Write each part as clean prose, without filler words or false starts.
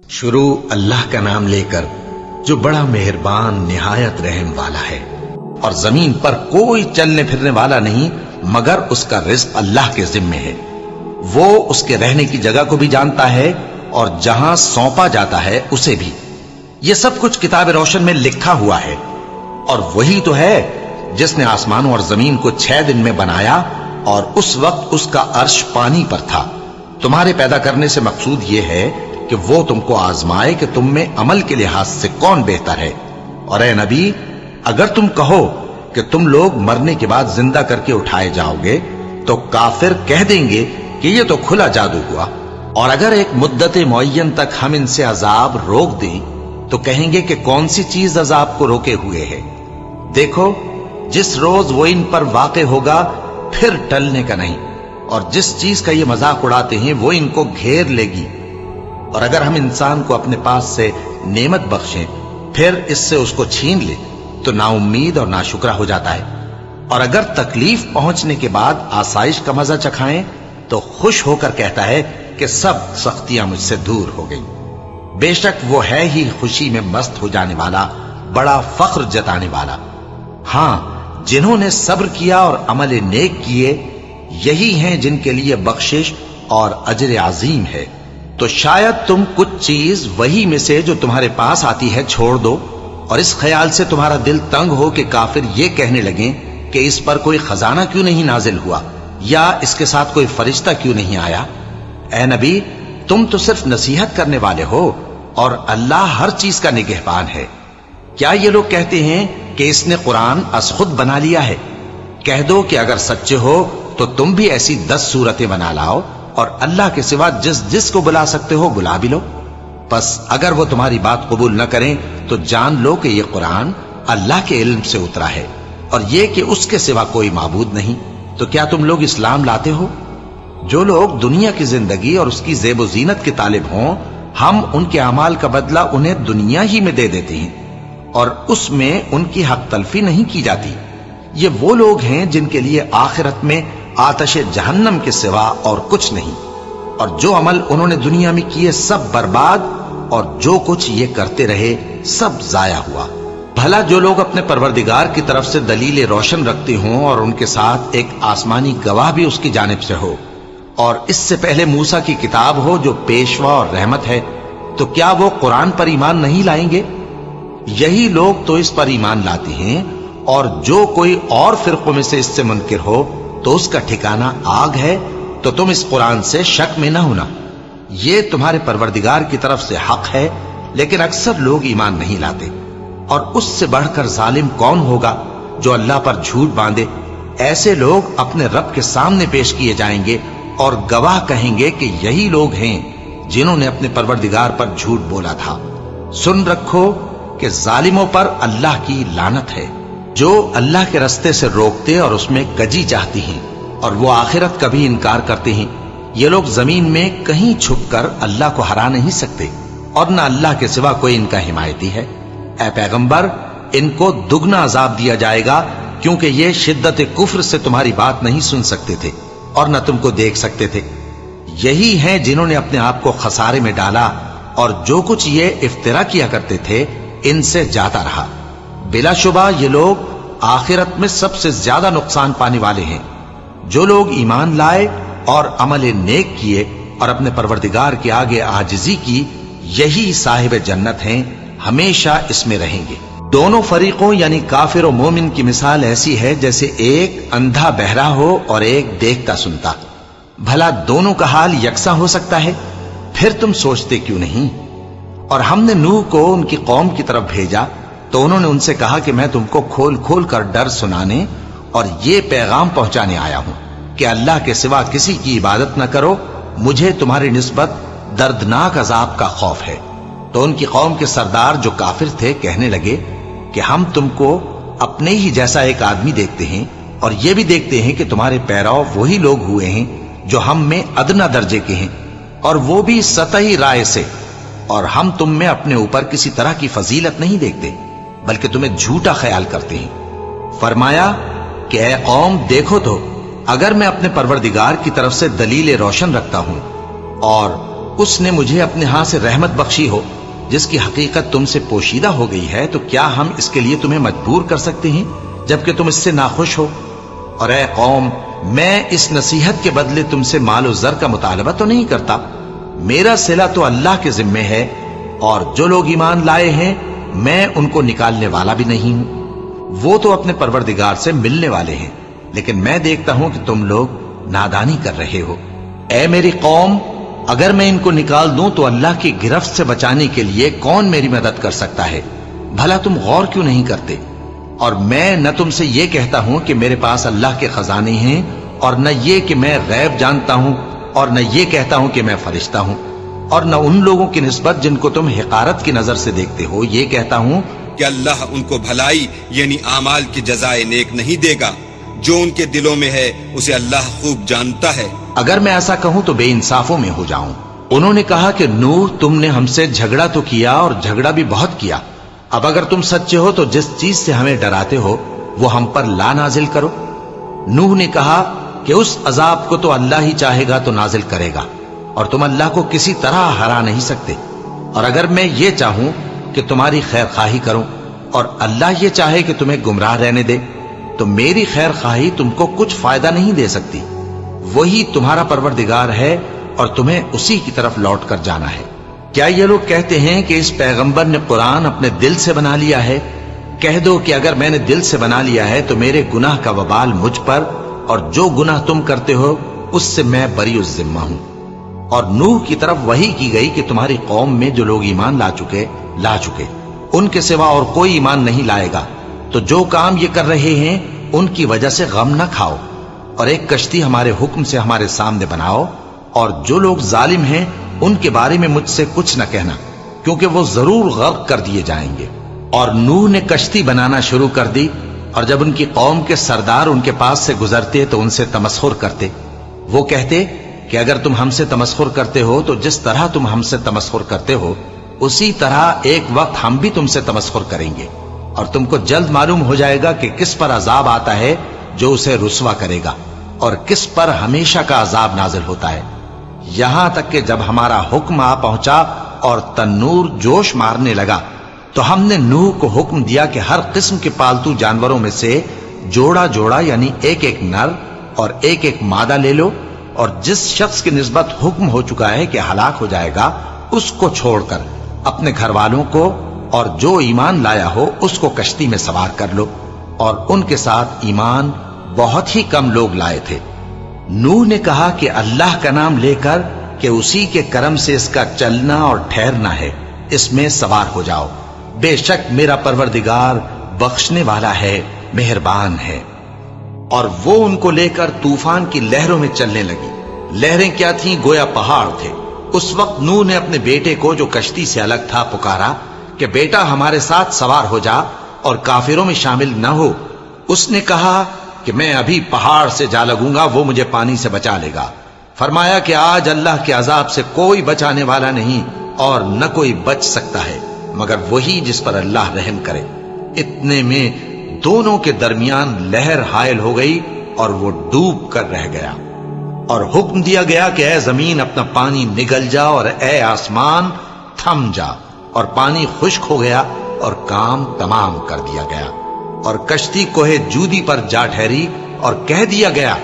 शुरू अल्लाह का नाम लेकर जो बड़ा मेहरबान निहायत रहम वाला है। और जमीन पर कोई चलने फिरने वाला नहीं मगर उसका रिज्क अल्लाह के जिम्मे है। वो उसके रहने की जगह को भी जानता है और जहां सौंपा जाता है उसे भी। ये सब कुछ किताब रोशन में लिखा हुआ है। और वही तो है जिसने आसमानों और जमीन को 6 दिन में बनाया और उस वक्त उसका अर्श पानी पर था। तुम्हारे पैदा करने से मकसूद ये है कि वो तुमको आजमाए कि तुम में अमल के लिहाज से कौन बेहतर है। और ए नबी, अगर तुम कहो कि तुम लोग मरने के बाद जिंदा करके उठाए जाओगे तो काफिर कह देंगे कि ये तो खुला जादू हुआ। और अगर एक मुद्दत मुअय्यन तक हम इनसे अजाब रोक दें तो कहेंगे कि कौन सी चीज अजाब को रोके हुए है। देखो, जिस रोज वो इन पर वाक़े होगा फिर टलने का नहीं। और जिस चीज का ये मजाक उड़ाते हैं वो इनको घेर लेगी। और अगर हम इंसान को अपने पास से नेमत बख्शें फिर इससे उसको छीन ले तो नाउम्मीद और नाशुक्रा हो जाता है। और अगर तकलीफ पहुंचने के बाद आसाइश का मजा चखाएं तो खुश होकर कहता है कि सब सख्तियां मुझसे दूर हो गई। बेशक वो है ही खुशी में मस्त हो जाने वाला, बड़ा फख्र जताने वाला। हां, जिन्होंने सब्र किया और अमल नेक किए यही हैं जिनके लिए बख्शिश और अजर अजीम है। तो शायद तुम कुछ चीज वही में से जो तुम्हारे पास आती है छोड़ दो और इस ख्याल से तुम्हारा दिल तंग हो कि काफिर ये कहने लगे कि इस पर कोई खजाना क्यों नहीं नाजिल हुआ या इसके साथ कोई फरिश्ता क्यों नहीं आया। ए नबी, तुम तो सिर्फ नसीहत करने वाले हो और अल्लाह हर चीज का निगहबान है। क्या ये लोग कहते हैं कि इसने कुरान अस खुद बना लिया है? कह दो कि अगर सच्चे हो तो तुम भी ऐसी 10 सूरतें बना लाओ और अल्लाह के सिवा जिस को बुला सकते हो बुला भी लो। बस अगर वो तुम्हारी बात कबूल न करें तो जान लो कि ये कुरान अल्लाह के इल्म से उतरा है और ये कि उसके सिवा कोई माबूद नहीं। तो क्या तुम लोग इस्लाम लाते हो? जो लोग दुनिया की जिंदगी और उसकी ज़ेब जीनत के तालिब हों, हम उनके अमाल का बदला उन्हें दुनिया ही में दे देते हैं और उसमें उनकी हक तलफी नहीं की जाती। ये वो लोग हैं जिनके लिए आखिरत में आतश जहन्नम के सिवा और कुछ नहीं। और जो अमल उन्होंने दुनिया में किए सब बर्बाद और जो कुछ ये करते रहे सब जाया हुआ। भला जो लोग अपने परवरदिगार की तरफ से दलील रोशन रखते हों और उनके साथ एक आसमानी गवाह भी उसकी जानिब से हो और इससे पहले मूसा की किताब हो जो पेशवा और रहमत है, तो क्या वो कुरान पर ईमान नहीं लाएंगे? यही लोग तो इस पर ईमान लाते हैं। और जो कोई और फिरकों में से इससे मुनकिर हो तो उसका ठिकाना आग है। तो तुम इस कुरान से शक में न होना, ये तुम्हारे परवरदिगार की तरफ से हक है, लेकिन अक्सर लोग ईमान नहीं लाते। और उससे बढ़कर जालिम कौन होगा जो अल्लाह पर झूठ बांधे? ऐसे लोग अपने रब के सामने पेश किए जाएंगे और गवाह कहेंगे कि यही लोग हैं जिन्होंने अपने परवरदिगार पर झूठ बोला था। सुन रखो कि जालिमों पर अल्लाह की लानत है, जो अल्लाह के रास्ते से रोकते और उसमें कजी चाहती हैं और वो आखिरत का भी इनकार करते हैं। ये लोग जमीन में कहीं छुपकर अल्लाह को हरा नहीं सकते और न अल्लाह के सिवा कोई इनका हिमायती है। ऐ पैगंबर, इनको दुगना अजाब दिया जाएगा क्योंकि ये शिद्दत कुफ्र से तुम्हारी बात नहीं सुन सकते थे और न तुमको देख सकते थे। यही हैं जिन्होंने अपने आप को खसारे में डाला और जो कुछ ये इफ्तिरा किया करते थे इनसे जाता रहा। बिलाशुबा ये लोग आखिरत में सबसे ज्यादा नुकसान पाने वाले हैं। जो लोग ईमान लाए और अमल नेक किए और अपने परवरदिगार के आगे आजिजी की, यही साहिब जन्नत हैं, हमेशा इसमें रहेंगे। दोनों फरीकों यानी काफिर और मोमिन की मिसाल ऐसी है जैसे एक अंधा बहरा हो और एक देखता सुनता। भला दोनों का हाल यकसा हो सकता है? फिर तुम सोचते क्यों नहीं? और हमने नूह को उनकी कौम की तरफ भेजा तो उन्होंने उनसे कहा कि मैं तुमको खोल खोल कर डर सुनाने और ये पैगाम पहुंचाने आया हूं कि अल्लाह के सिवा किसी की इबादत न करो, मुझे तुम्हारी निस्बत दर्दनाक अजाब का खौफ है। तो उनकी कौम के सरदार जो काफिर थे कहने लगे कि हम तुमको अपने ही जैसा एक आदमी देखते हैं और ये भी देखते हैं कि तुम्हारे पैराव वही लोग हुए हैं जो हम में अदना दर्जे के हैं और वो भी सतही राय से, और हम तुम में अपने ऊपर किसी तरह की फजीलत नहीं देखते बल्कि तुम्हें झूठा ख्याल करते हैं। फरमाया कि ऐ कौम, देखो तो अगर मैं अपने परवरदिगार की तरफ से दलील रोशन रखता हूं और اس نے مجھے اپنے ہاں سے رحمت بخشی ہو جس کی حقیقت تم سے پوشیدہ ہو گئی ہے، تو کیا ہم اس کے لیے تمہیں مجبور کر سکتے ہیں جبکہ تم اس سے ناخوش ہو؟ اور اے قوم، میں اس نصیحت کے بدلے تم سے مال و زر کا مطالبہ تو نہیں کرتا، میرا صلہ تو اللہ کے ذمے ہے، اور جو لوگ ایمان لائے ہیں میں ان کو نکالنے والا بھی نہیں ہوں، وہ تو اپنے پروردگار سے ملنے والے ہیں، لیکن میں دیکھتا ہوں کہ تم لوگ نادانی کر رہے ہو۔ اے میری قوم، اگر میں ان کو نکال دوں تو اللہ کی گرفت سے بچانے کے لیے کون میری مدد کر سکتا ہے؟ بھلا تم غور کیوں نہیں کرتے؟ اور میں نہ تم سے یہ کہتا ہوں کہ میرے پاس اللہ کے خزانے ہیں، اور نہ یہ کہ میں غیب جانتا ہوں، اور نہ یہ کہتا ہوں کہ میں فرشتہ ہوں، اور نہ ان لوگوں کی نسبت جن کو تم حقارت کی نظر سے دیکھتے ہو یہ کہتا ہوں کہ اللہ ان کو بھلائی یعنی اعمال کی جزائے نیک نہیں دے گا، جو ان کے دلوں میں ہے اسے اللہ خوب جانتا ہے۔ اگر میں ایسا کہوں تو بے انصافوں میں ہو جاؤں۔ انہوں نے کہا کہ نوح، تم نے ہم سے جھگڑا تو کیا اور جھگڑا بھی بہت کیا، اب اگر تم سچے ہو تو جس چیز سے ہمیں ڈراتے ہو وہ ہم پر لا نازل کرو۔ نوح نے کہا کہ اس عذاب کو تو اللہ ہی چاہے گا تو نازل کرے گا، اور تم اللہ کو کسی طرح ہرا نہیں سکتے، اور اگر میں یہ چاہوں کہ تمہاری خیر خواہی کروں اور اللہ یہ چاہے کہ تمہیں گمراہ رہنے دے تو میری خیر خواہی تم کو کچھ فائدہ نہیں دے سکتی، وہی تمہارا پروردگار ہے اور تمہیں اسی کی طرف لوٹ کر جانا ہے۔ کیا یہ لوگ کہتے ہیں کہ اس پیغمبر نے قرآن اپنے دل سے بنا لیا ہے؟ کہہ دو کہ اگر میں نے دل سے بنا لیا ہے تو میرے گناہ کا وبال مجھ پر، اور جو گناہ تم کرتے ہو اس سے میں بری الذمہ ہوں۔ اور نوح کی طرف وحی کی گئی کہ تمہاری قوم میں جو لوگ ایمان لا چکے ان کے سوا اور کوئی ایمان نہیں لائے گا، تو جو کام یہ کر رہے ہیں ان کی وجہ سے غم نہ کھاؤ، اور ایک کشتی ہمارے حکم سے ہمارے سامنے بناؤ، اور جو لوگ ظالم ہیں ان کے بارے میں مجھ سے کچھ نہ کہنا، کیونکہ وہ ضرور غرق کر دیے جائیں گے۔ اور نوح نے کشتی بنانا شروع کر دی، اور جب ان کی قوم کے سردار ان کے پاس سے گزرتے تو ان سے تمسخر کرتے۔ وہ کہتے کہ اگر تم ہم سے تمسخر کرتے ہو تو جس طرح تم ہم سے تمسخر کرتے ہو اسی طرح ایک وقت ہم بھی تم سے تمسخر کریں گے، اور تم کو جلد معلوم ہو جائے گا کہ کس پر عذاب آتا ہے جو اسے رسوا کرے گا، اور کس پر ہمیشہ کا عذاب نازل ہوتا ہے۔ یہاں تک کہ جب ہمارا حکم آ پہنچا اور تنور جوش مارنے لگا تو ہم نے نوح کو حکم دیا کہ ہر قسم کے پالتو جانوروں میں سے جوڑا جوڑا یعنی ایک ایک نر اور ایک ایک مادہ لے لو، اور جس شخص کی نسبت حکم ہو چکا ہے کہ ہلاک ہو جائے گا اس کو چھوڑ کر اپنے گھر والوں کو اور جو ایمان لایا ہو اس کو کشتی میں سوار کر لو۔ اور ان کے ساتھ ایمان بہت ہی کم لوگ لائے تھے۔ نوح نے کہا کہ اللہ کا نام لے کر کہ اسی کے کرم سے اس کا چلنا اور ٹھہرنا ہے، اس میں سوار ہو جاؤ، بے شک میرا پروردگار بخشنے والا ہے، مہربان ہے۔ اور وہ ان کو لے کر طوفان کی لہروں میں چلنے لگی۔ لہریں کیا تھیں؟ گویا پہاڑ تھے۔ اس وقت نوح نے اپنے بیٹے کو جو کشتی سے الگ تھا پکارا کہ بیٹا ہمارے ساتھ سوار ہو جا اور کافروں میں شامل نہ ہو۔ اس نے کہا کہ میں ابھی پہاڑ سے جا لگوں گا، وہ مجھے پانی سے بچا لے گا۔ فرمایا کہ آج اللہ کے عذاب سے کوئی بچانے والا نہیں اور نہ کوئی بچ سکتا ہے مگر وہی جس پر اللہ رحم کرے۔ اتنے میں دونوں کے درمیان لہر حائل ہو گئی اور وہ ڈوب کر رہ گیا، اور حکم دیا گیا کہ اے زمین اپنا پانی نگل جا، اور اے آسمان تھم جا، اور پانی خشک ہو گیا اور کام تمام کر دیا گیا، اور کشتی کوہ جودی پر جا ٹھہری، اور کہہ دیا گیا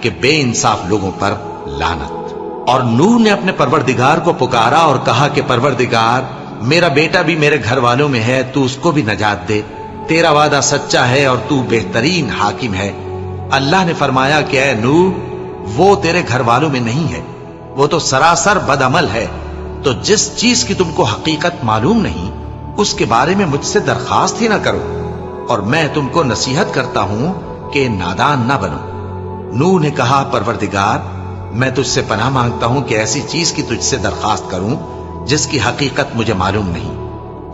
کہ بے انصاف لوگوں پر لعنت۔ اور نوح نے اپنے پروردگار کو پکارا اور کہا کہ پروردگار، میرا بیٹا بھی میرے گھر والوں میں ہے، تو اس کو بھی نجات دے، تیرا وعدہ سچا ہے اور تو بہترین حاکم ہے۔ اللہ نے فرمایا کہ اے نوح، وہ تیرے گھر والوں میں نہیں ہے، وہ تو سراسر بد عمل ہے، تو جس چیز کی تم کو حقیقت معلوم نہیں اس کے بارے میں مجھ سے درخواست ہی نہ کرو، اور میں تم کو نصیحت کرتا ہوں کہ نادان نہ بنو۔ نوح نے کہا پروردگار، میں تجھ سے پناہ مانگتا ہوں کہ ایسی چیز کی تجھ سے درخواست کروں جس کی حقیقت مجھے معلوم نہیں،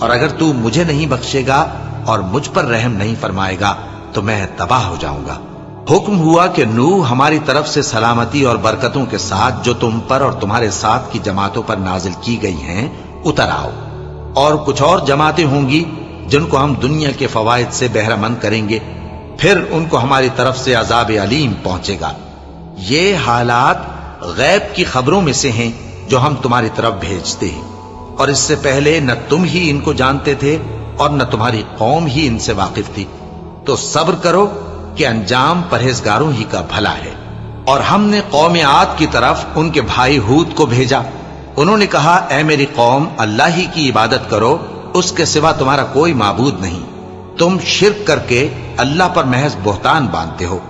اور اگر تو مجھے نہیں بخشے گا اور مجھ پر رحم نہیں فرمائے گا تو میں تباہ ہو جاؤں گا۔ حکم ہوا کہ نوح ہماری طرف سے سلامتی اور برکتوں کے ساتھ جو تم پر اور تمہارے ساتھ کی جماعتوں پر نازل کی گئی ہیں اتر آؤ، اور کچھ اور جماعتیں ہوں گی جن کو ہم دنیا کے فوائد سے بہرہ مند کریں گے، پھر ان کو ہماری طرف سے عذاب علیم پہنچے گا۔ یہ حالات غیب کی خبروں میں سے ہیں जो हम तुम्हारी तरफ भेजते हैं, और इससे पहले न तुम ही इनको जानते थे और न तुम्हारी कौम ही इनसे वाकिफ थी। तो सब्र करो कि अंजाम परहेजगारों ही का भला है। और हमने कौम आद की तरफ उनके भाई हूद को भेजा। उन्होंने कहा, ऐ मेरी कौम, अल्लाह ही की इबादत करो, उसके सिवा तुम्हारा कोई माबूद नहीं। तुम शिर्क करके अल्लाह पर महज बोहतान बांधते हो।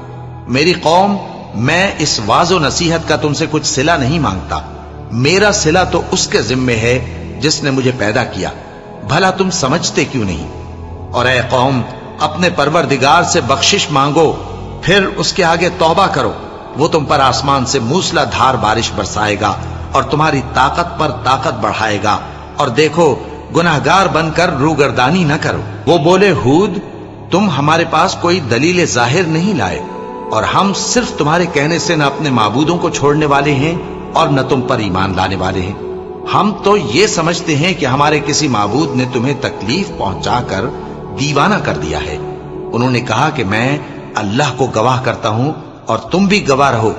मेरी कौम, मैं इस वाज़ो नसीहत का तुमसे कुछ सिला नहीं मांगता। मेरा सिला तो उसके जिम्मे है जिसने मुझे पैदा किया। भला तुम समझते क्यों नहीं? और ऐ कौम, अपने परवरदिगार से बख्शिश मांगो, फिर उसके आगे तौबा करो। वो तुम पर आसमान से मूसलाधार बारिश बरसाएगा और तुम्हारी ताकत पर ताकत बढ़ाएगा। और देखो, गुनाहगार बनकर रूगर्दानी न करो। वो बोले, हूद, तुम हमारे पास कोई दलील जाहिर नहीं लाए, और हम सिर्फ तुम्हारे कहने से न अपने माबूदों को छोड़ने वाले हैं और न तुम पर ईमान लाने वाले हैं। हम तो ये समझते हैं कि हमारे किसी माबूद ने तुम्हें तकलीफ पहुंचाकर दीवाना कर दिया है। उन्होंने कहा कि मैं अल्लाह को गवाह करता हूं और तुम भी गवाह रहो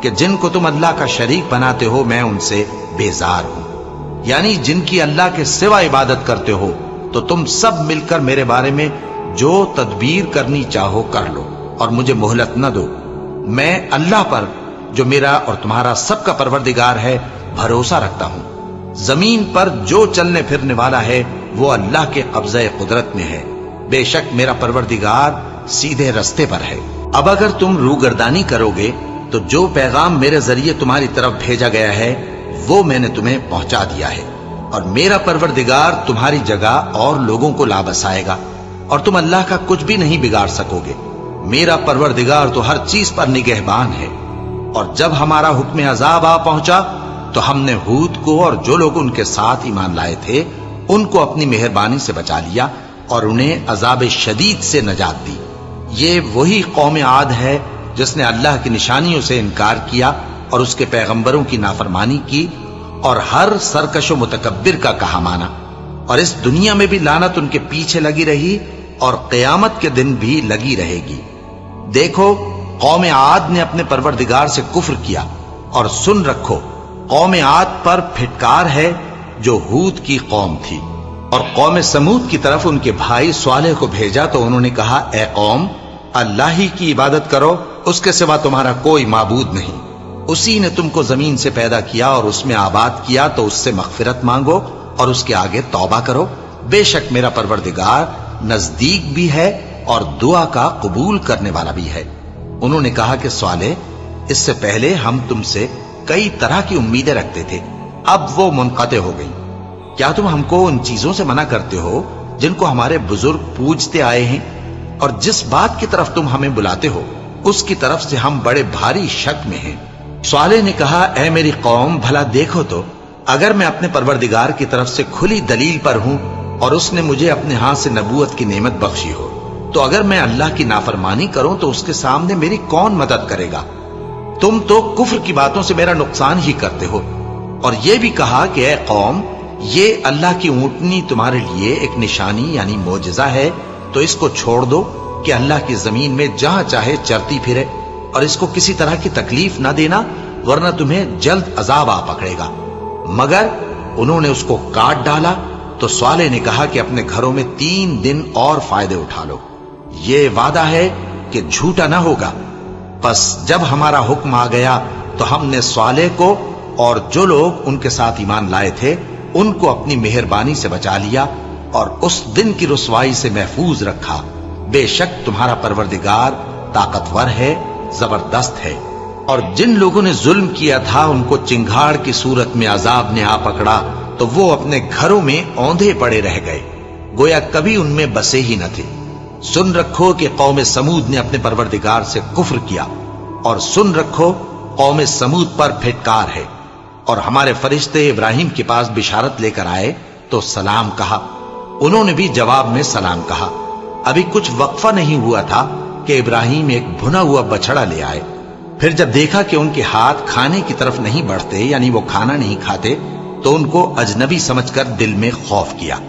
कि जिनको तुम अल्लाह का शरीक बनाते हो मैं उनसे बेजार हूं। यानी जिनकी अल्लाह के सिवा इबादत करते हो, तो तुम सब मिलकर मेरे बारे में जो तदबीर करनी चाहो कर लो और मुझे मोहलत न दो। मैं अल्लाह पर, जो मेरा और तुम्हारा सबका परवरदिगार है, भरोसा रखता हूं। जमीन पर जो चलने फिरने वाला है वो अल्लाह के कब्ज़े कुदरत में है। बेशक मेरा परवरदिगार सीधे रस्ते पर है। अब अगर तुम रूगर्दानी करोगे तो जो पैगाम मेरे जरिए तुम्हारी तरफ भेजा गया है वो मैंने तुम्हें पहुंचा दिया है, और मेरा परवरदिगार तुम्हारी जगह और लोगों को ला बसाएगा, और तुम अल्लाह का कुछ भी नहीं बिगाड़ सकोगे। मेरा परवरदिगार तो हर चीज पर निगहबान है। और जब हमारा हुक्म अजाब आ पहुंचा तो हमने हूद को और जो लोग उनके साथ ईमान लाए थे उनको अपनी मेहरबानी से बचा लिया और उन्हें अजाब शदीद से नजात दी। ये वही कौम आद है जिसने अल्लाह की निशानियों से इनकार किया और उसके पैगंबरों की नाफरमानी की और हर सरकश मुतकब्बिर का कहा माना। और इस दुनिया में भी लानत उनके पीछे लगी रही और क़यामत के दिन भी लगी रहेगी। देखो, कौम आद ने अपने परवरदिगार से कुफ्र किया, और सुन रखो, कौम आद पर फिटकार है जो हूद की कौम थी। और कौम समूद की तरफ उनके भाई स्वालेह को भेजा तो उन्होंने कहा, ए कौम, अल्लाह ही की इबादत करो, उसके सिवा तुम्हारा कोई माबूद नहीं। उसी ने तुमको जमीन से पैदा किया और उसमें आबाद किया, तो उससे मगफिरत मांगो और उसके आगे तौबा करो। बेशक मेरा परवरदिगार नजदीक भी है और दुआ का कबूल करने वाला भी है। उन्होंने कहा कि स्वालेह, इससे पहले हम तुमसे कई तरह की उम्मीदें रखते थे, अब वो मुनक़ते हो गई। क्या तुम हमको उन चीजों से मना करते हो जिनको हमारे बुजुर्ग पूजते आए हैं? और जिस बात की तरफ तुम हमें बुलाते हो उसकी तरफ से हम बड़े भारी शक में हैं। स्वालेह ने कहा, ऐ मेरी कौम, भला देखो तो, अगर मैं अपने परवरदिगार की तरफ से खुली दलील पर हूं और उसने मुझे अपने हाथ से नबूवत की नेमत बख्शी हो, तो अगर मैं अल्लाह की नाफरमानी करूं तो उसके सामने मेरी कौन मदद करेगा? तुम तो कुफ्र की बातों से मेरा नुकसान ही करते हो। और यह भी कहा कि ऐ कौम, ये अल्लाह की ऊंटनी तुम्हारे लिए एक निशानी यानी मोजज़ा है, तो इसको छोड़ दो कि अल्लाह की जमीन में जहां चाहे चरती फिरे, और इसको किसी तरह की तकलीफ ना देना, वरना तुम्हें जल्द अजाब आ पकड़ेगा। मगर उन्होंने उसको काट डाला। तो स्वालेह ने कहा कि अपने घरों में 3 दिन और फायदे उठा लो, ये वादा है कि झूठा ना होगा। बस जब हमारा हुक्म आ गया तो हमने स्वालेह को और जो लोग उनके साथ ईमान लाए थे उनको अपनी मेहरबानी से बचा लिया और उस दिन की रुसवाई से महफूज रखा। बेशक तुम्हारा परवरदिगार ताकतवर है, जबरदस्त है। और जिन लोगों ने जुल्म किया था उनको चिंगाड़ की सूरत में अजाब ने आ पकड़ा, तो वो अपने घरों में औंधे पड़े रह गए, गोया कभी उनमें बसे ही न थे। सुन रखो कि कौम समूद ने अपने परवरदिगार से कुफ्र किया, और सुन रखो कौम समूद पर फिटकार है। और हमारे फरिश्ते इब्राहिम के पास बिशारत लेकर आए तो सलाम कहा, उन्होंने भी जवाब में सलाम कहा। अभी कुछ वक्फा नहीं हुआ था कि इब्राहिम एक भुना हुआ बछड़ा ले आए। फिर जब देखा कि उनके हाथ खाने की तरफ नहीं बढ़ते, यानी वो खाना नहीं खाते, तो उनको अजनबी समझकर दिल में खौफ किया।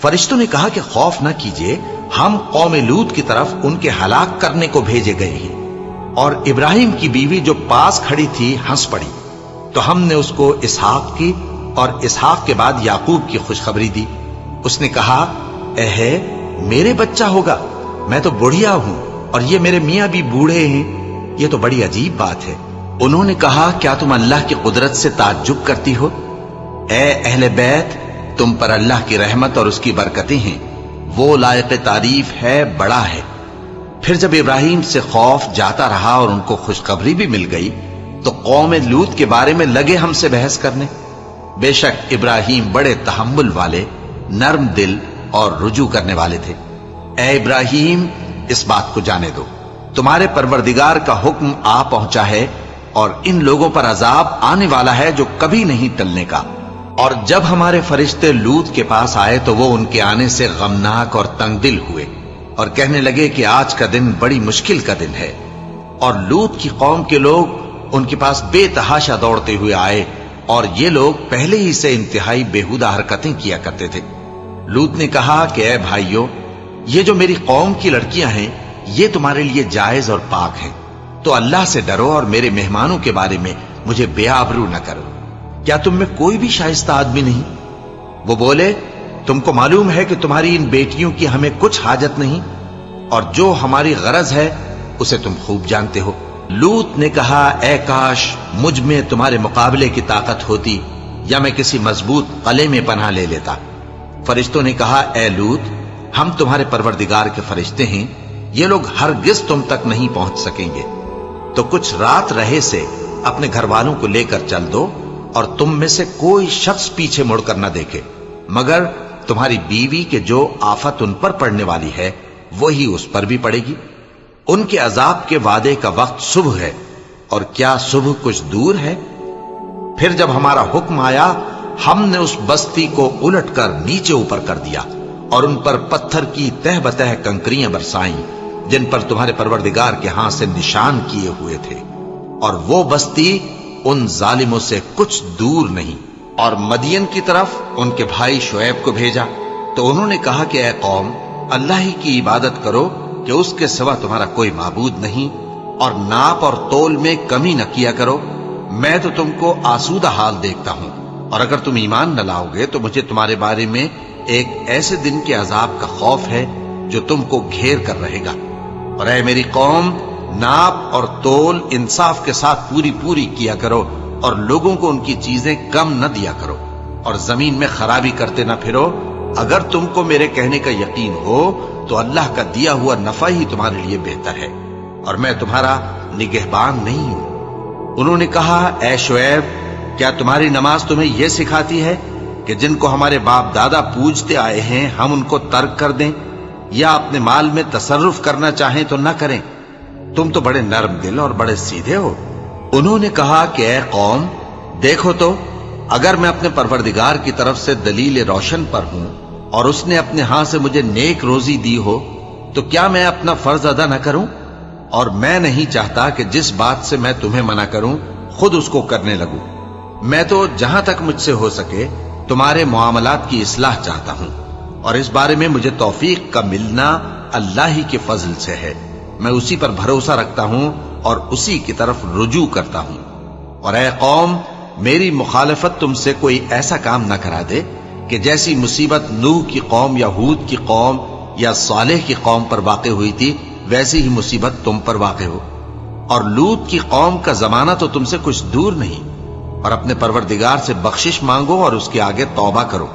फरिश्तों ने कहा कि खौफ न कीजिए, हम कौम लूत की तरफ उनके हलाक करने को भेजे गए हैं। और इब्राहिम की बीवी जो पास खड़ी थी हंस पड़ी। تو ہم نے اس کو اسحاق کی اور اسحاق کے بعد یعقوب کی خوشخبری دی۔ اس نے کہا اے میرے بچہ ہوگا، میں تو بڑھیا ہوں اور یہ میرے میاں بھی بوڑھے ہیں، یہ تو بڑی عجیب بات ہے۔ انہوں نے کہا کیا تم اللہ کی قدرت سے تعجب کرتی ہو؟ اے اہل بیت، تم پر اللہ کی رحمت اور اس کی برکتیں ہیں، وہ لائق تعریف ہے، بڑا ہے۔ پھر جب ابراہیم سے خوف جاتا رہا اور ان کو خوشخبری بھی مل گئی تو قوم لوط کے بارے میں لگے ہم سے بحث کرنے۔ بے شک ابراہیم بڑے تحمل والے، نرم دل اور رجوع کرنے والے تھے۔ اے ابراہیم، اس بات کو جانے دو، تمہارے پروردگار کا حکم آ پہنچا ہے اور ان لوگوں پر عذاب آنے والا ہے جو کبھی نہیں ٹلنے کا۔ اور جب ہمارے فرشتے لوط کے پاس آئے تو وہ ان کے آنے سے غمناک اور تنگ دل ہوئے اور کہنے لگے کہ آج کا دن بڑی مشکل کا دن ہے۔ اور لوط کی قوم کے لوگ ان کے پاس بے تحاشا دوڑتے ہوئے آئے اور یہ لوگ پہلے ہی سے انتہائی بےہودہ حرکتیں کیا کرتے تھے۔ لوط نے کہا کہ اے بھائیو، یہ جو میری قوم کی لڑکیاں ہیں یہ تمہارے لیے جائز اور پاک ہیں، تو اللہ سے ڈرو اور میرے مہمانوں کے بارے میں مجھے بے آبرو نہ کرو۔ کیا تم میں کوئی بھی شائستہ آدمی نہیں؟ وہ بولے تم کو معلوم ہے کہ تمہاری ان بیٹیوں کی ہمیں کچھ حاجت نہیں، اور جو ہماری غرض ہے اسے تم خوب جانتے ہو۔ لوط نے کہا اے کاش مجھ میں تمہارے مقابلے کی طاقت ہوتی یا میں کسی مضبوط قلعے میں پناہ لے لیتا۔ فرشتوں نے کہا اے لوط، ہم تمہارے پروردگار کے فرشتے ہیں، یہ لوگ ہرگز تم تک نہیں پہنچ سکیں گے، تو کچھ رات رہے سے اپنے گھر والوں کو لے کر چل دو اور تم میں سے کوئی شخص پیچھے مڑ کر نہ دیکھے مگر تمہاری بیوی کے جو آفت ان پر پڑنے والی ہے وہی اس پر بھی پڑے گی۔ ان کے عذاب کے وعدے کا وقت صبح ہے، اور کیا صبح کچھ دور ہے؟ پھر جب ہمارا حکم آیا ہم نے اس بستی کو الٹ کر نیچے اوپر کر دیا اور ان پر پتھر کی تہ بتہ کنکریاں برسائیں جن پر تمہارے پروردگار کے ہاں سے نشان کیے ہوئے تھے، اور وہ بستی ان ظالموں سے کچھ دور نہیں۔ اور مدین کی طرف ان کے بھائی شعیب کو بھیجا تو انہوں نے کہا کہ اے قوم، اللہ ہی کی عبادت کرو کہ اس کے سوا تمہارا کوئی معبود نہیں، اور ناپ اور تول میں کمی نہ کیا کرو، میں تو تم کو آسودہ حال دیکھتا ہوں، اور اگر تم ایمان نہ لاؤ گے تو مجھے تمہارے بارے میں ایک ایسے دن کے عذاب کا خوف ہے جو تم کو گھیر کر رہے گا۔ اور اے میری قوم، ناپ اور تول انصاف کے ساتھ پوری پوری کیا کرو، اور لوگوں کو ان کی چیزیں کم نہ دیا کرو، اور زمین میں خرابی کرتے نہ پھرو۔ اگر تم کو میرے کہنے کا یقین ہو تو اللہ کا دیا ہوا نفع ہی تمہارے لیے بہتر ہے، اور میں تمہارا نگہبان نہیں ہوں۔ انہوں نے کہا اے شعیب، کیا تمہاری نماز تمہیں یہ سکھاتی ہے کہ جن کو ہمارے باپ دادا پوجتے آئے ہیں ہم ان کو ترک کر دیں، یا اپنے مال میں تصرف کرنا چاہیں تو نہ کریں؟ تم تو بڑے نرم دل اور بڑے سیدھے ہو۔ انہوں نے کہا کہ اے قوم، دیکھو تو اگر میں اپنے پروردگار کی طرف سے دلیل روشن پر ہوں اور اس نے اپنے ہاں سے مجھے نیک روزی دی ہو تو کیا میں اپنا فرض ادا نہ کروں؟ اور میں نہیں چاہتا کہ جس بات سے میں تمہیں منع کروں خود اس کو کرنے لگوں۔ میں تو جہاں تک مجھ سے ہو سکے تمہارے معاملات کی اصلاح چاہتا ہوں، اور اس بارے میں مجھے توفیق کا ملنا اللہ ہی کے فضل سے ہے۔ میں اسی پر بھروسہ رکھتا ہوں اور اسی کی طرف رجوع کرتا ہوں۔ اور اے قوم، میری مخالفت تم سے کوئی ایسا کام نہ کرا دے کہ جیسی مصیبت نوح کی قوم یا ہود کی قوم یا صالح کی قوم پر واقع ہوئی تھی ویسی ہی مصیبت تم پر واقع ہو۔ اور لوط کی قوم کا زمانہ تو تم سے کچھ دور نہیں۔ اور اپنے پروردگار سے بخشش مانگو اور اس کے آگے توبہ کرو،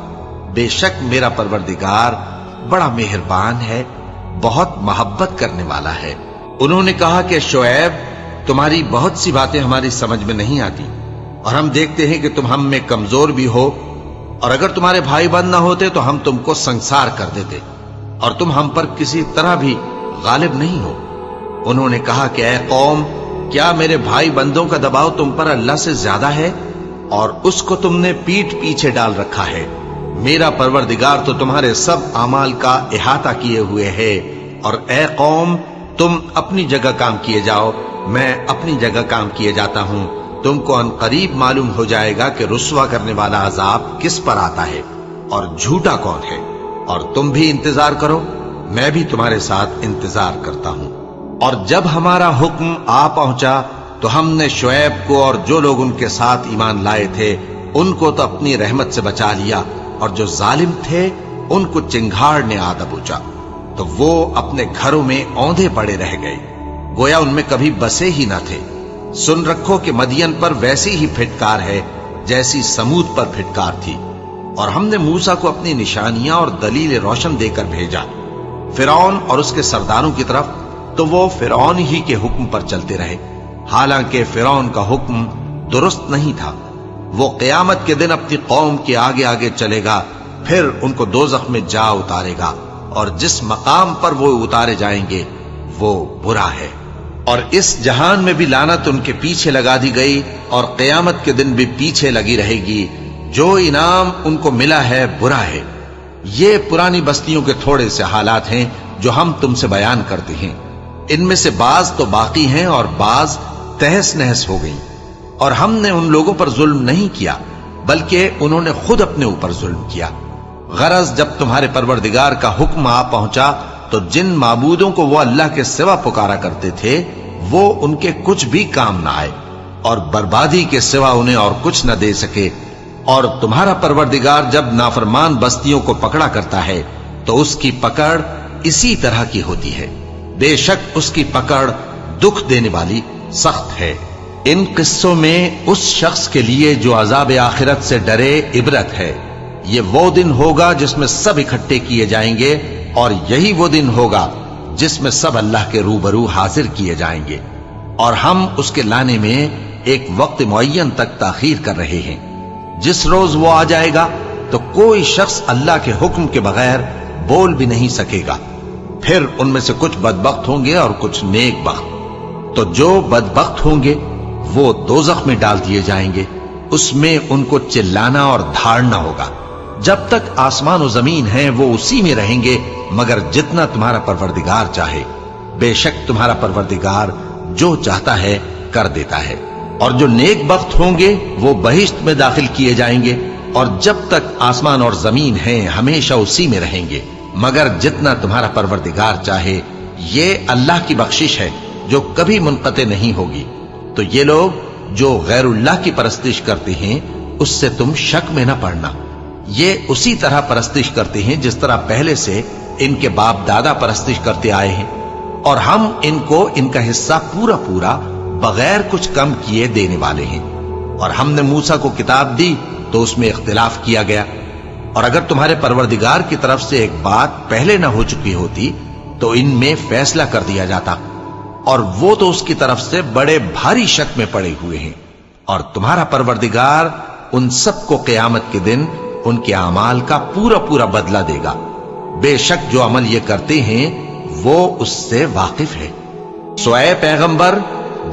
بے شک میرا پروردگار بڑا مہربان ہے، بہت محبت کرنے والا ہے۔ انہوں نے کہا کہ شعیب، تمہاری بہت سی باتیں ہماری سمجھ میں نہیں آتی، اور ہم دیکھتے ہیں کہ تم ہم میں کمزور بھی ہو، اور اگر تمہارے بھائی بند نہ ہوتے تو ہم تم کو سنسار کر دیتے، اور تم ہم پر کسی طرح بھی غالب نہیں ہو۔ انہوں نے کہا کہ اے قوم، کیا میرے بھائی بندوں کا دباؤ تم پر اللہ سے زیادہ ہے، اور اس کو تم نے پیٹھ پیچھے ڈال رکھا ہے؟ میرا پروردگار تو تمہارے سب اعمال کا احاطہ کیے ہوئے ہے۔ اور اے قوم، تم اپنی جگہ کام کیے جاؤ، میں اپنی جگہ کام کیے جاتا ہوں۔ تم کو ان قریب معلوم ہو جائے گا کہ رسوا کرنے والا عذاب کس پر آتا ہے اور جھوٹا کون ہے۔ اور تم بھی انتظار کرو، میں بھی تمہارے ساتھ انتظار کرتا ہوں۔ اور جب ہمارا حکم آ پہنچا تو ہم نے شعیب کو اور جو لوگ ان کے ساتھ ایمان لائے تھے ان کو تو اپنی رحمت سے بچا لیا، اور جو ظالم تھے ان کو چنگھاڑ نے آ دبوچا، تو وہ اپنے گھروں میں اوندھے پڑے رہ گئے، گویا ان میں کبھی بسے ہی نہ تھے۔ سن رکھو کہ مدین پر ویسی ہی پھٹکار ہے جیسی سمود پر پھٹکار تھی، اور ہم نے موسیٰ کو اپنی نشانیاں اور دلیل روشن دے کر بھیجا فرعون اور اس کے سرداروں کی طرف، تو وہ فرعون ہی کے حکم پر چلتے رہے، حالانکہ فرعون کا حکم درست نہیں تھا۔ وہ قیامت کے دن اپنی قوم کے آگے آگے چلے گا، پھر ان کو دوزخ میں جا اتارے گا، اور جس مقام پر وہ اتارے جائیں گے وہ برا ہے۔ اور اس جہان میں بھی لعنت ان کے پیچھے لگا دی گئی، اور قیامت کے دن بھی پیچھے لگی رہے گی، جو انعام ان کو ملا ہے برا ہے۔ یہ پرانی بستیوں کے تھوڑے سے حالات ہیں جو ہم تم سے بیان کرتے ہیں، ان میں سے بعض تو باقی ہیں اور بعض تہس نہس ہو گئی، اور ہم نے ان لوگوں پر ظلم نہیں کیا بلکہ انہوں نے خود اپنے اوپر ظلم کیا۔ غرض جب تمہارے پروردگار کا حکم آ پہنچا تو جن معبودوں کو وہ اللہ کے سوا پکارا کرتے تھے وہ ان کے کچھ بھی کام نہ آئے، اور بربادی کے سوا انہیں اور کچھ نہ دے سکے۔ اور تمہارا پروردگار جب نافرمان بستیوں کو پکڑا کرتا ہے تو اس کی پکڑ اسی طرح کی ہوتی ہے، بے شک اس کی پکڑ دکھ دینے والی سخت ہے۔ ان قصوں میں اس شخص کے لیے جو عذاب آخرت سے ڈرے عبرت ہے۔ یہ وہ دن ہوگا جس میں سب اکٹھے کیے جائیں گے، اور یہی وہ دن ہوگا جس میں سب اللہ کے روبرو حاضر کیے جائیں گے، اور ہم اس کے لانے میں ایک وقت معین تک تاخیر کر رہے ہیں۔ جس روز وہ آ جائے گا تو کوئی شخص اللہ کے حکم کے بغیر بول بھی نہیں سکے گا۔ پھر ان میں سے کچھ بدبخت ہوں گے اور کچھ نیک بخت، تو جو بدبخت ہوں گے وہ دوزخ میں ڈال دیے جائیں گے، اس میں ان کو چلانا اور دھاڑنا ہوگا۔ جب تک آسمان و زمین ہیں وہ اسی میں رہیں گے مگر جتنا تمہارا پروردگار چاہے، بے شک تمہارا پروردگار جو چاہتا ہے کر دیتا ہے۔ اور جو نیک بخت ہوں گے وہ بہشت میں داخل کیے جائیں گے، اور جب تک آسمان اور زمین ہیں ہمیشہ اسی میں رہیں گے مگر جتنا تمہارا پروردگار چاہے۔ یہ اللہ کی بخشش ہے جو کبھی منقطع نہیں ہوگی۔ تو یہ لوگ جو غیر اللہ کی پرستش کرتے ہیں اس سے تم شک میں نہ پڑنا، یہ اسی طرح پرستش کرتے ہیں جس طرح پہلے سے ان کے باپ دادا پرستش کرتے آئے ہیں، اور ہم ان کو ان کا حصہ پورا پورا بغیر کچھ کم کیے دینے والے ہیں۔ اور ہم نے موسیٰ کو کتاب دی تو اس میں اختلاف کیا گیا، اور اگر تمہارے پروردگار کی طرف سے ایک بات پہلے نہ ہو چکی ہوتی تو ان میں فیصلہ کر دیا جاتا، اور وہ تو اس کی طرف سے بڑے بھاری شک میں پڑے ہوئے ہیں۔ اور تمہارا پروردگار ان سب کو قیامت کے دن ان کے اعمال کا پورا پورا بدلہ دے گا، بے شک جو عمل یہ کرتے ہیں وہ اس سے واقف ہے۔ سو اے پیغمبر،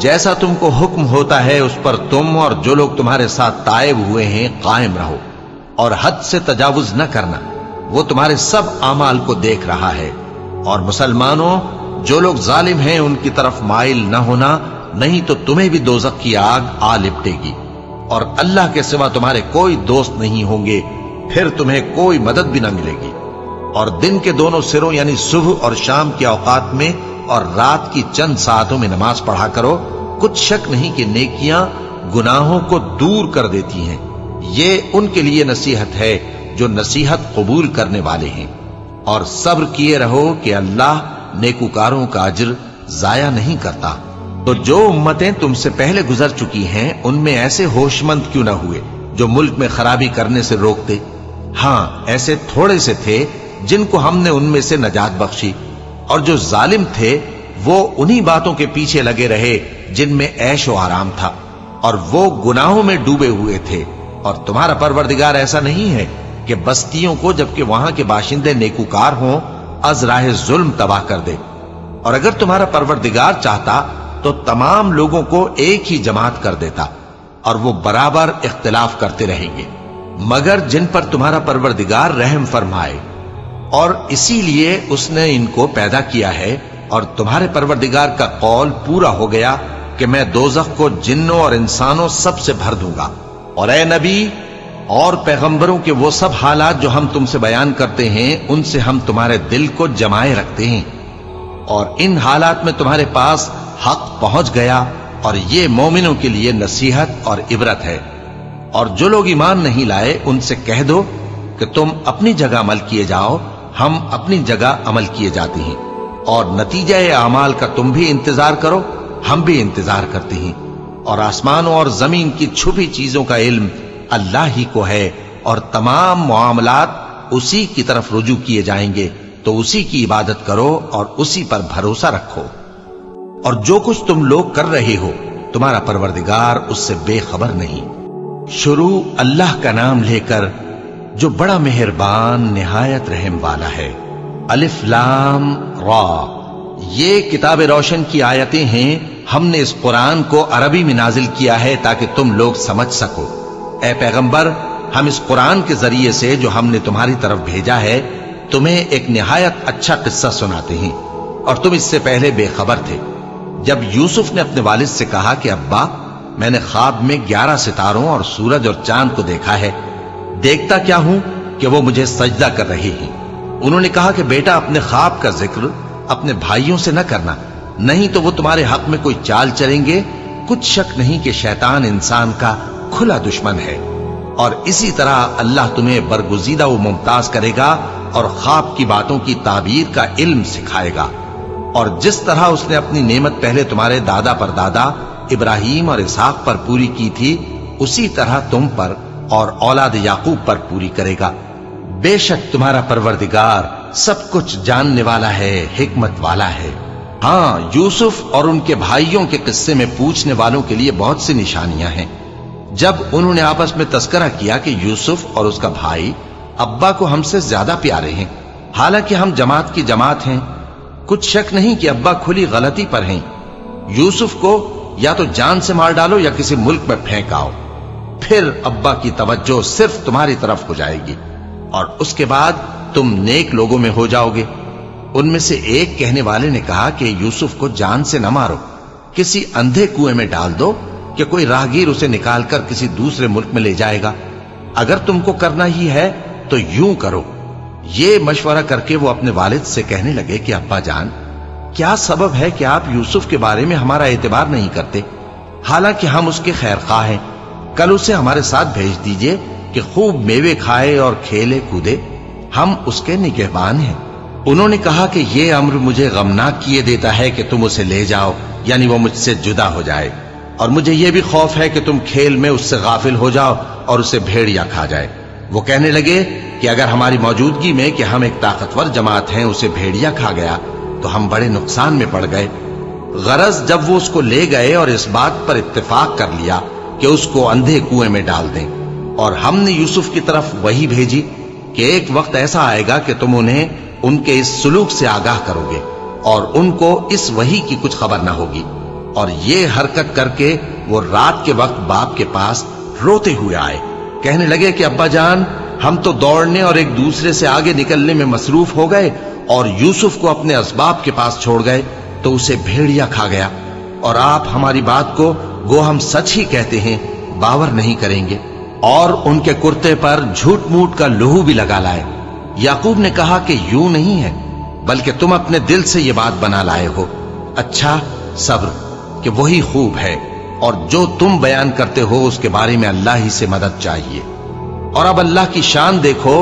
جیسا تم کو حکم ہوتا ہے اس پر تم اور جو لوگ تمہارے ساتھ تائب ہوئے ہیں قائم رہو، اور حد سے تجاوز نہ کرنا، وہ تمہارے سب اعمال کو دیکھ رہا ہے۔ اور مسلمانوں، جو لوگ ظالم ہیں ان کی طرف مائل نہ ہونا، نہیں تو تمہیں بھی دوزخ کی آگ آ لپٹے گی، اور اللہ کے سوا تمہارے کوئی دوست نہیں ہوں گے، پھر تمہیں کوئی مدد بھی نہ ملے گی۔ اور دن کے دونوں سروں یعنی صبح اور شام کے اوقات میں اور رات کی چند ساعتوں میں نماز پڑھا کرو، کچھ شک نہیں کہ نیکیاں گناہوں کو دور کر دیتی ہیں۔ یہ ان کے لیے نصیحت ہے جو نصیحت قبول کرنے والے ہیں۔ اور صبر کیے رہو کہ اللہ نیکوکاروں کا اجر ضائع نہیں کرتا۔ تو جو امتیں تم سے پہلے گزر چکی ہیں ان میں ایسے ہوش مند کیوں نہ ہوئے جو ملک میں خرابی کرنے سے روکتے؟ ہاں، ایسے تھوڑے سے تھے جن کو ہم نے ان میں سے نجات بخشی، اور جو ظالم تھے وہ انہی باتوں کے پیچھے لگے رہے جن میں عیش و آرام تھا، اور وہ گناہوں میں ڈوبے ہوئے تھے۔ اور تمہارا پروردگار ایسا نہیں ہے کہ بستیوں کو جبکہ وہاں کے باشندے نیکوکار ہوں از راہ ظلم تباہ کر دے۔ اور اگر تمہارا پروردگار چاہتا تو تمام لوگوں کو ایک ہی جماعت کر دیتا، اور وہ برابر اختلاف کرتے رہیں گے، مگر جن پر تمہارا پروردگار رحم فرمائے، اور اسی لیے اس نے ان کو پیدا کیا ہے۔ اور تمہارے پروردگار کا قول پورا ہو گیا کہ میں دوزخ کو جنوں اور انسانوں سب سے بھر دوں گا۔ اور اے نبی اور پیغمبروں کے وہ سب حالات جو ہم تم سے بیان کرتے ہیں ان سے ہم تمہارے دل کو جمائے رکھتے ہیں، اور ان حالات میں تمہارے پاس حق پہنچ گیا और ये मोमिनों के लिए नसीहत और इबरत है। और जो लोग ईमान नहीं लाए उनसे कह दो कि तुम अपनी जगह अमल किए जाओ, हम अपनी जगह अमल किए जाते हैं, और नतीजा आमाल का तुम भी इंतजार करो, हम भी इंतजार करते हैं। और आसमानों और जमीन की छुपी चीजों का इल्म अल्लाह ही को है, और तमाम मामलात उसी की तरफ रुजू किए जाएंगे, तो उसी की इबादत करो और उसी पर भरोसा रखो। और जो कुछ तुम लोग कर रहे हो तुम्हारा परवरदिगार उससे बेखबर नहीं। शुरू अल्लाह का नाम लेकर जो बड़ा मेहरबान निहायत रहम वाला है। अलिफ लाम रा, ये किताब रोशन की आयतें हैं। हमने इस कुरान को अरबी में नाजिल किया है ताकि तुम लोग समझ सको। ए पैगंबर, हम इस कुरान के जरिए से जो हमने तुम्हारी तरफ भेजा है तुम्हें एक निहायत अच्छा किस्सा सुनाते हैं, और तुम इससे पहले बेखबर थे। जब यूसुफ ने अपने वालिद से कहा कि अब्बा, मैंने ख्वाब में 11 सितारों और सूरज और चांद को देखा है, देखता क्या हूं कि वो मुझे सजदा कर रहे हैं। उन्होंने कहा कि बेटा, अपने ख्वाब का जिक्र अपने भाइयों से न करना, नहीं तो वो तुम्हारे हक में कोई चाल चलेंगे। कुछ शक नहीं कि शैतान इंसान का खुला दुश्मन है, और इसी तरह अल्लाह तुम्हें बरगुजीदा व मुमताज करेगा और ख्वाब की बातों की ताबीर का इल्म सिखाएगा। और जिस तरह उसने अपनी नेमत पहले तुम्हारे दादा पर दादा इब्राहिम और इसहाक पर पूरी की थी, उसी तरह तुम पर और औलाद याकूब पर पूरी करेगा। बेशक तुम्हारा परवरदिगार सब कुछ जानने वाला है, हिकमत वाला है। हाँ, यूसुफ और उनके भाइयों के किस्से में पूछने वालों के लिए बहुत सी निशानियां हैं। जब उन्होंने आपस में तस्करा किया कि यूसुफ और उसका भाई अब्बा को हमसे ज्यादा प्यारे हैं, हालांकि हम जमात की जमात हैं, कुछ शक नहीं कि अब्बा खुली गलती पर हैं। यूसुफ को या तो जान से मार डालो या किसी मुल्क में फेंक आओ, फिर अब्बा की तवज्जो सिर्फ तुम्हारी तरफ हो जाएगी, और उसके बाद तुम नेक लोगों में हो जाओगे। उनमें से एक कहने वाले ने कहा कि यूसुफ को जान से न मारो, किसी अंधे कुएं में डाल दो कि कोई राहगीर उसे निकालकर किसी दूसरे मुल्क में ले जाएगा। अगर तुमको करना ही है तो यूं करो। ये मशवरा करके वो अपने वालिद से कहने लगे कि अब्बा जान, क्या सबब है कि आप यूसुफ के बारे में हमारा एतबार नहीं करते, हालांकि हम उसके खैरख्वाह हैं। कल उसे हमारे साथ भेज दीजिए कि खूब मेवे खाए और खेले कूदे, हम उसके निगहबान हैं। उन्होंने कहा कि यह अम्र मुझे गमनाक किए देता है कि तुम उसे ले जाओ, यानी वो मुझसे जुदा हो जाए, और मुझे यह भी खौफ है कि तुम खेल में उससे गाफिल हो जाओ और उसे भेड़िया खा जाए। वो कहने लगे कि अगर हमारी मौजूदगी में कि हम एक ताकतवर जमात हैं उसे भेड़िया खा गया तो हम बड़े नुकसान में पड़ गए। गरज जब वो उसको ले गए और इस बात पर इत्तेफाक कर लिया कि उसको अंधे कुएं में डाल दें, और हमने यूसुफ की तरफ वही भेजी कि एक वक्त ऐसा आएगा कि तुम उन्हें उनके इस सुलूक से आगाह करोगे और उनको इस वही की कुछ खबर ना होगी। और ये हरकत करके वो रात के वक्त बाप के पास रोते हुए आए, कहने लगे कि अब्बा जान, हम तो दौड़ने और एक दूसरे से आगे निकलने में मसरूफ हो गए और यूसुफ को अपने असबाब के पास छोड़ गए तो उसे भेड़िया खा गया, और आप हमारी बात को गो हम सच ही कहते हैं बावर नहीं करेंगे। और उनके कुर्ते पर झूठ मूठ का लहू भी लगा लाए। याकूब ने कहा कि यूं नहीं है, बल्कि तुम अपने दिल से ये बात बना लाए हो। अच्छा सब्र कि वही खूब है, और जो तुम बयान करते हो उसके बारे में अल्लाह ही से मदद चाहिए। और अब अल्लाह की शान देखो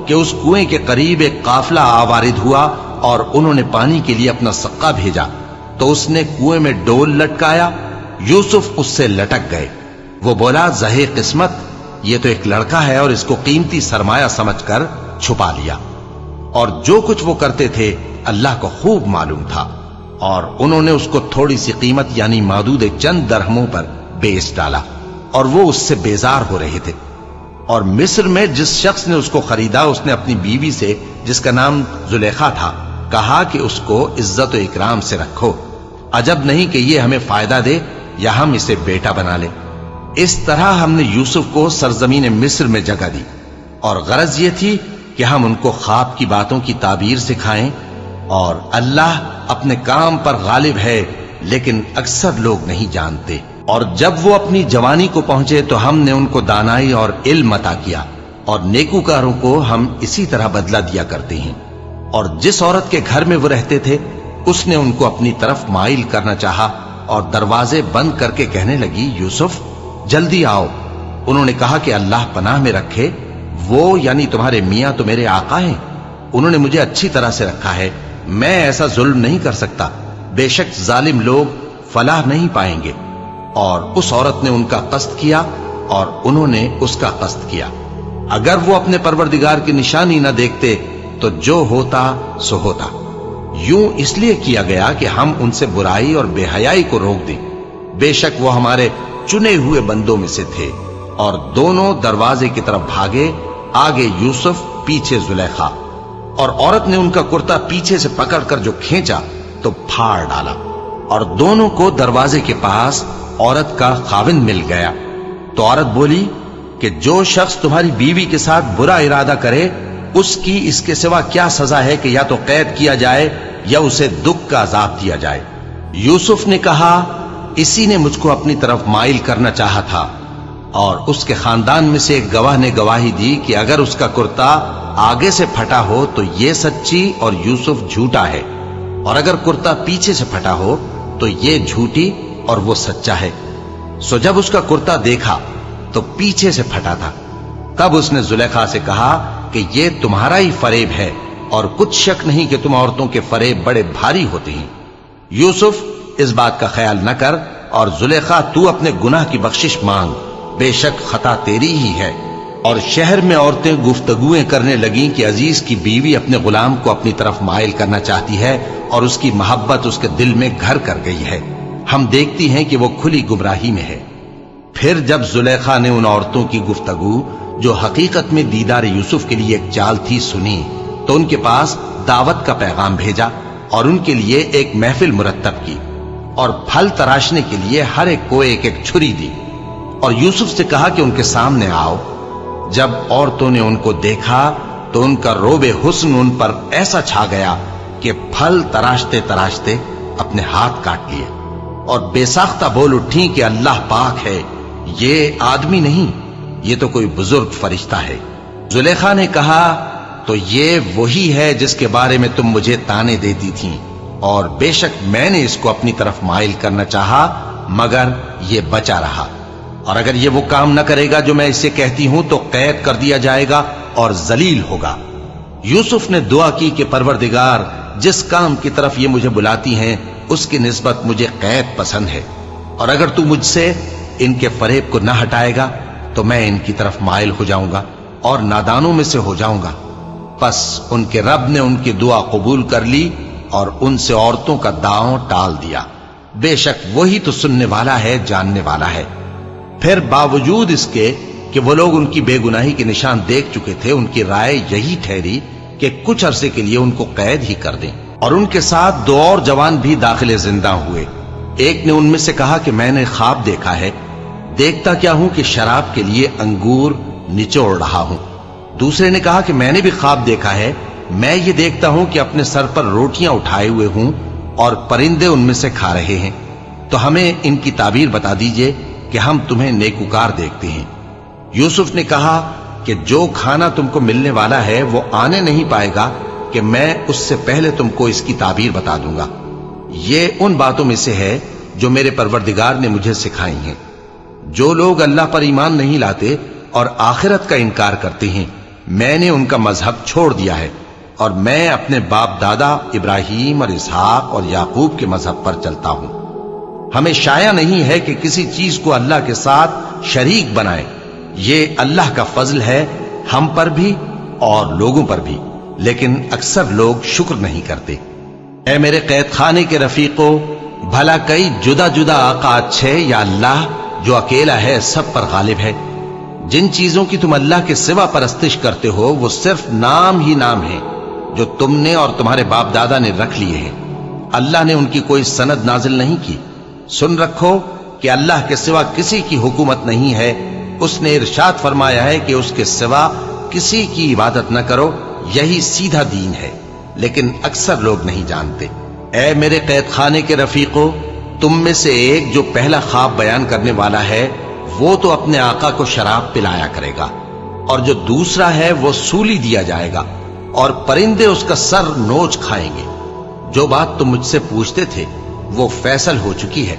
कि उस कुएं के करीब एक काफिला आवारिद हुआ और उन्होंने पानी के लिए अपना सक्का भेजा, तो उसने कुएं में डोल लटकाया। यूसुफ उससे लटक गए। वो बोला, ज़हे किस्मत, ये तो एक लड़का है और इसको कीमती सरमाया समझकर छुपा लिया। और जो कुछ वो करते थे अल्लाह को खूब मालूम था, और उन्होंने उसको थोड़ी सी कीमत यानी मादूद चंद दरहमों पर बेच डाला, और वो उससे बेजार हो रहे थे। और मिस्र में जिस शख्स ने उसको खरीदा उसने अपनी बीवी से, जिसका नाम जुलेखा था, कहा कि उसको इज्जत और इकराम से रखो, अजब नहीं कि ये हमें फायदा दे या हम इसे बेटा बना ले। इस तरह हमने यूसुफ को सरजमीन मिस्र में जगह दी, और गरज ये थी कि हम उनको ख्वाब की बातों की ताबीर सिखाएं। और अल्लाह अपने काम पर गालिब है, लेकिन अक्सर लोग नहीं जानते। और जब वो अपनी जवानी को पहुंचे तो हमने उनको दानाई और इल्म अता किया, और नेकूकारों को हम इसी तरह बदला दिया करते हैं। और जिस औरत के घर में वो रहते थे उसने उनको अपनी तरफ माइल करना चाहा, और दरवाजे बंद करके कहने लगी, यूसुफ जल्दी आओ। उन्होंने कहा कि अल्लाह पनाह में रखे, वो यानी तुम्हारे मियां तो मेरे आका हैं, उन्होंने मुझे अच्छी तरह से रखा है, मैं ऐसा जुल्म नहीं कर सकता, बेशक जालिम लोग फलाह नहीं पाएंगे। और उस औरत ने उनका कस्द किया और उन्होंने उसका कस्द किया। अगर वो अपने परवरदिगार की निशानी न देखते तो जो होता सो होता। यूं इसलिए किया गया कि हम उनसे बुराई और बेहयाई को रोक दें, बेशक वो हमारे चुने हुए बंदों में से थे। और दोनों दरवाजे की तरफ भागे, आगे यूसुफ, पीछे जुलेखा। और औरत ने उनका कुर्ता पीछे से पकड़कर जो खींचा तो फाड़ डाला, और दोनों को दरवाजे के पास औरत का खाविंद मिल गया। तो औरत बोली कि जो शख्स तुम्हारी बीवी के साथ बुरा इरादा करे, उसकी इसके सिवा क्या सजा है कि या तो कैद किया जाए या उसे दुख का अजाब दिया जाए। यूसुफ ने कहा, इसी ने मुझको अपनी तरफ माइल करना चाहा था। और उसके खानदान में से एक गवाह ने गवाही दी कि अगर उसका कुर्ता आगे से फटा हो तो ये सच्ची और यूसुफ झूठा है, और अगर कुर्ता पीछे से फटा हो तो ये झूठी और वो सच्चा है। सो जब उसका कुर्ता देखा तो पीछे से फटा था। तब उसने जुलेखा से कहा कि ये तुम्हारा ही फरेब है, और कुछ शक नहीं कि तुम औरतों के फरेब बड़े भारी होते हैं। यूसुफ इस बात का ख्याल न कर, और जुलेखा तू अपने गुनाह की बख्शिश मांग, बेशक खता तेरी ही है। और शहर में औरतें गुफ्तगुएं करने लगीं कि अजीज की बीवी अपने गुलाम को अपनी तरफ माइल करना चाहती है और उसकी मोहब्बत उसके दिल में घर कर गई है। हम देखती हैं कि वो खुली गुमराही में है। फिर जब जुलेखा ने उन औरतों की गुफ्तगू, जो हकीकत में दीदार यूसुफ के लिए एक चाल थी, सुनी, तो उनके पास दावत का पैगाम भेजा और उनके लिए एक महफिल मुरत्तब की, और फल तराशने के लिए हर एक को एक एक छुरी दी, और यूसुफ से कहा कि उनके सामने आओ। जब औरतों ने उनको देखा तो उनका रोबे हुस्न उन पर ऐसा छा गया कि फल तराशते तराशते अपने हाथ काट लिए, और बेसाख्ता बोल उठी कि अल्लाह पाक है, ये आदमी नहीं, ये तो कोई बुजुर्ग फरिश्ता है। जुलेखा ने कहा, तो ये वही है जिसके बारे में तुम मुझे ताने देती थीं, और बेशक मैंने इसको अपनी तरफ माइल करना चाहा, मगर ये बचा रहा। और अगर ये वो काम न करेगा जो मैं इसे कहती हूं तो कैद कर दिया जाएगा और जलील होगा। यूसुफ ने दुआ की कि परवरदिगार, जिस काम की तरफ ये मुझे बुलाती हैं उसकी निस्बत मुझे कैद पसंद है, और अगर तू मुझसे इनके फरेब को न हटाएगा तो मैं इनकी तरफ माइल हो जाऊंगा और नादानों में से हो जाऊंगा। बस उनके रब ने उनकी दुआ कबूल कर ली और उनसे औरतों का दांव टाल दिया। बेशक वही तो सुनने वाला है, जानने वाला है। फिर बावजूद इसके कि वो लोग उनकी बेगुनाही के निशान देख चुके थे, उनकी राय यही ठहरी कि कुछ अरसे के लिए उनको कैद ही कर दें। और उनके साथ दो और जवान भी दाखिले जिंदा हुए। एक ने उनमें से कहा कि मैंने ख्वाब देखा है, देखता क्या हूं कि शराब के लिए अंगूर निचोड़ रहा हूं। दूसरे ने कहा कि मैंने भी ख्वाब देखा है, मैं ये देखता हूं कि अपने सर पर रोटियां उठाए हुए हूं और परिंदे उनमें से खा रहे हैं। तो हमें इनकी ताबीर बता दीजिए कि हम तुम्हें नेकुकार देखते हैं। यूसुफ ने कहा कि जो खाना तुमको मिलने वाला है वो आने नहीं पाएगा कि मैं उससे पहले तुमको इसकी ताबीर बता दूंगा। ये उन बातों में से है जो मेरे परवरदिगार ने मुझे सिखाई हैं। जो लोग अल्लाह पर ईमान नहीं लाते और आखिरत का इनकार करते हैं, मैंने उनका मजहब छोड़ दिया है और मैं अपने बाप दादा इब्राहिम और इसहाक और याकूब के मजहब पर चलता हूं। हमें शाया नहीं है कि किसी चीज को अल्लाह के साथ शरीक बनाए। ये अल्लाह का फजल है हम पर भी और लोगों पर भी, लेकिन अक्सर लोग शुक्र नहीं करते। ऐ मेरे कैद खाने के रफीको, भला कई जुदा जुदा आका अच्छे या अल्लाह जो अकेला है सब पर गालिब है। जिन चीजों की तुम अल्लाह के सिवा परस्तिश करते हो वो सिर्फ नाम ही नाम है जो तुमने और तुम्हारे बाप दादा ने रख लिए हैं। अल्लाह ने उनकी कोई सनद नाजिल नहीं की। सुन रखो कि अल्लाह के सिवा किसी की हुकूमत नहीं है। उसने इरशाद फरमाया है कि उसके सिवा किसी की इबादत न करो, यही सीधा दीन है, लेकिन अक्सर लोग नहीं जानते। ऐ मेरे कैद खाने के रफीको, तुम में से एक जो पहला ख्वाब बयान करने वाला है वो तो अपने आका को शराब पिलाया करेगा, और जो दूसरा है वो सूली दिया जाएगा और परिंदे उसका सर नोच खाएंगे। जो बात तुम मुझसे पूछते थे वो फैसल हो चुकी है।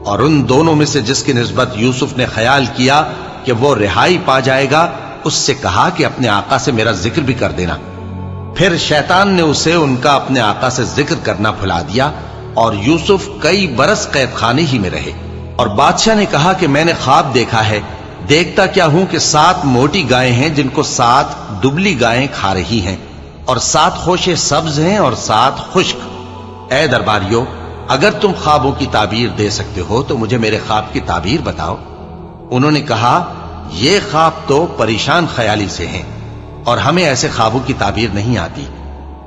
اور ان دونوں میں سے جس کی نسبت یوسف نے خیال کیا کہ وہ رہائی پا جائے گا اس سے کہا کہ اپنے آقا سے میرا ذکر بھی کر دینا۔ پھر شیطان نے اسے ان کا اپنے آقا سے ذکر کرنا بھلا دیا اور یوسف کئی برس قید خانے ہی میں رہے۔ اور بادشاہ نے کہا کہ میں نے خواب دیکھا ہے، دیکھتا کیا ہوں کہ 7 موٹی گائیں ہیں جن کو 7 دبلی گائیں کھا رہی ہیں، اور 7 خوشے سبز ہیں اور 7 خشک۔ اے درباریو، اگر تم خوابوں کی تعبیر دے سکتے ہو تو مجھے میرے خواب کی تعبیر بتاؤ۔ انہوں نے کہا یہ خواب تو پریشان خیالی سے ہیں اور ہمیں ایسے خوابوں کی تعبیر نہیں آتی۔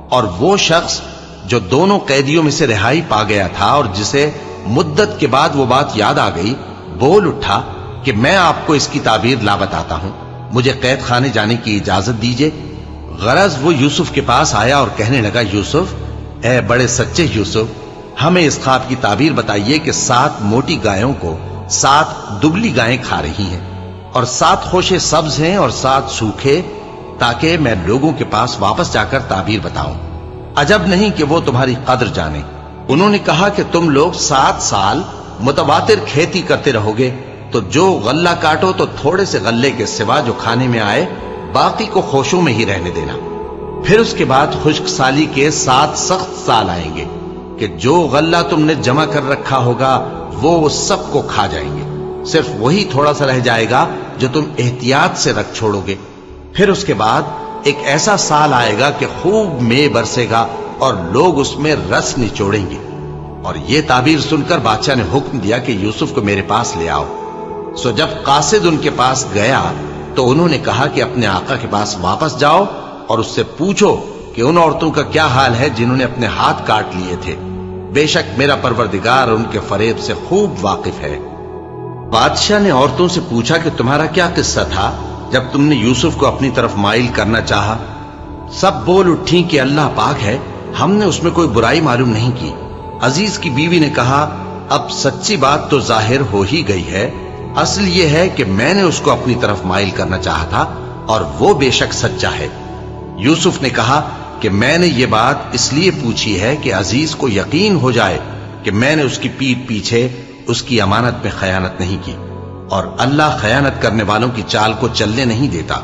اور وہ شخص جو دونوں قیدیوں میں سے رہائی پا گیا تھا اور جسے مدت کے بعد وہ بات یاد آ گئی، بول اٹھا کہ میں آپ کو اس کی تعبیر لا بتاتا ہوں، مجھے قید خانے جانے کی اجازت دیجیے۔ غرض وہ یوسف کے پاس آیا اور کہنے لگا، یوسف، اے بڑے سچے یوسف، ہمیں اس خواب کی تعبیر بتائیے کہ 7 موٹی گایوں کو 7 دبلی گائیں کھا رہی ہیں، اور 7 خوشے سبز ہیں اور 7 سوکھے، تاکہ میں لوگوں کے پاس واپس جا کر تعبیر بتاؤں۔ عجب نہیں کہ وہ تمہاری قدر جانے۔ انہوں نے کہا کہ تم لوگ 7 سال متواتر کھیتی کرتے رہو گے، تو جو غلہ کاٹو تو تھوڑے سے غلے کے سوا جو کھانے میں آئے باقی کو خوشوں میں ہی رہنے دینا۔ پھر اس کے بعد خشک سالی کے 7 سخت سال آئیں گے کہ جو غلہ تم نے جمع کر رکھا ہوگا وہ سب کو کھا جائیں گے، صرف وہی تھوڑا سا رہ جائے گا جو تم احتیاط سے رکھ چھوڑو گے۔ پھر اس کے بعد ایک ایسا سال آئے گا کہ خوب مے برسے گا اور لوگ اس میں رس نچوڑیں گے۔ اور یہ تعبیر سن کر بادشاہ نے حکم دیا کہ یوسف کو میرے پاس لے آؤ۔ سو جب قاصد ان کے پاس گیا تو انہوں نے کہا کہ اپنے آقا کے پاس واپس جاؤ اور اس سے پوچھو کہ ان عورتوں کا کیا حال ہے جنہوں نے اپنے ہاتھ کاٹ لیے تھے، بے شک میرا پروردگار ان کے فریب سے خوب واقف ہے۔ بادشاہ نے عورتوں سے پوچھا کہ تمہارا کیا قصہ تھا جب تم نے یوسف کو اپنی طرف مائل کرنا چاہا؟ سب بول اٹھیں کہ اللہ پاک ہے، ہم نے اس میں کوئی برائی معلوم نہیں کی۔ عزیز کی بیوی نے کہا، اب سچی بات تو ظاہر ہو ہی گئی ہے، اصل یہ ہے کہ میں نے اس کو اپنی طرف مائل کرنا چاہا تھا اور وہ بے شک سچا ہے۔ یوسف نے کہا کہ میں نے یہ بات اس لیے پوچھی ہے کہ عزیز کو یقین ہو جائے کہ میں نے اس کی پیٹھ پیچھے اس کی امانت میں خیانت نہیں کی، اور اللہ خیانت کرنے والوں کی چال کو چلنے نہیں دیتا۔